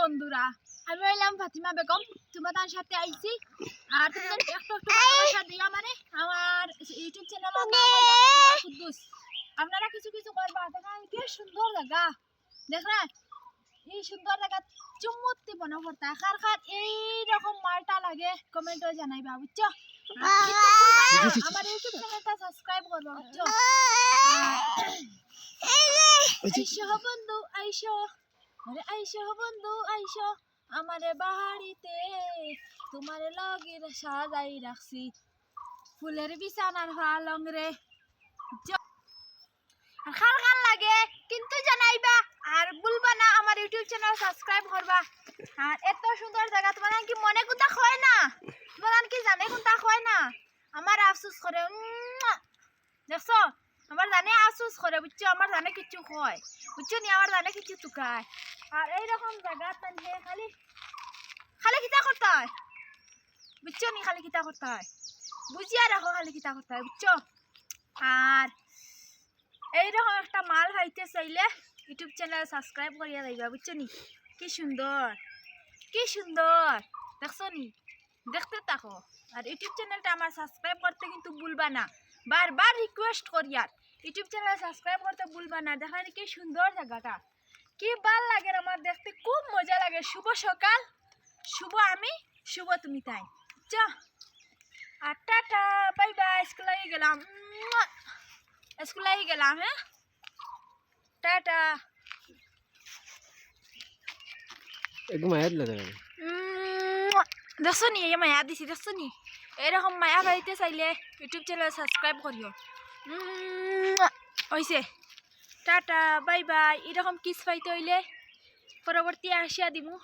বন্ধুরা, আমি হইলাম ফাতিমা বেগম, তোমাদের সাথে আইছি। আর তোমাদের একটু একটু ভালোবাসা দিয়া মানে আমার ইউটিউব চ্যানেলের নাম ফাতিমা কুদ্দুস। আপনারা কিছু কিছু করবা, দেখেন কি সুন্দর জায়গা, দেখেন এই সুন্দর জায়গা চুম্মতি বনা করতা। কার কার এইরকম মালটা লাগে কমেন্টে জানাইবা, বুঝছো? আমার ইউটিউব চ্যানেলটা সাবস্ক্রাইব করবা, বুঝছো? আইসো বন্ধু আইসো, আরে আইসো বন্ধু আইসো আমারে বাড়িতে, তোমারে লগের সাজাই রাখছি ফুলের বিছানার পালং রে। খার খার লাগে কিন্তু জানাইবা, আর ভুলবা না আমার ইউটিউব চ্যানেল সাবস্ক্রাইব করবা। আর এত সুন্দর জায়গা, তোমার কি মনে কোনটা হয় না? তোমার কি জানে কোনটা হয় না? আমার আফসোস করে, দেখছো আমার জানে আফসোস করে, বুঝছো? আমার জানে কিছু হয়, বুঝছো নি? আমার জানে কিছু টুকায়। আর এইরকম জায়গা তানলে খালি খালি কিতা করতে হয়, বুঝছো নি? খালি কিতা করতে হয়, বুঝিয়া রাখো, খালি কিতা করতে হয়, বুঝছো? আর এইরকম একটা মাল পাইতে চাইলে ইউটিউব চ্যানেল সাবস্ক্রাইব করিয়া যাইবা, বুঝছো নি? কি সুন্দর, কি সুন্দর, দেখছো নি? দেখতে থাকো। আর ইউটিউব চ্যানেলটা আমার সাবস্ক্রাইব করতে কিন্তু ভুলবা না, বারবার রিকোয়েস্ট করি। আর ইউটিউব চ্যানেল সাবস্ক্রাইব করতে ভুলবা না। দেখেন কি সুন্দর জায়গাটা, কি ভাল লাগে আমার দেখতে, খুব মজা লাগে। শুভ সকাল, শুভ আমি, শুভ তুমি, তাই বুঝছো? আর টাটা, বাই বাই, স্কুলে গেলাম, স্কুলে গেলাম, হ্যাঁ, টাটা। দেখছো নি এই মায়া দিছি, দেখছো নি? এরকম মায়া বাড়িতে চাইলে ইউটিউব চ্যানেল সাবস্ক্রাইব করিও। হইছে, টাটা, বাই বাই। এরকম কিস পাইতে হইলে পরবর্তী আসিয়া দিমু।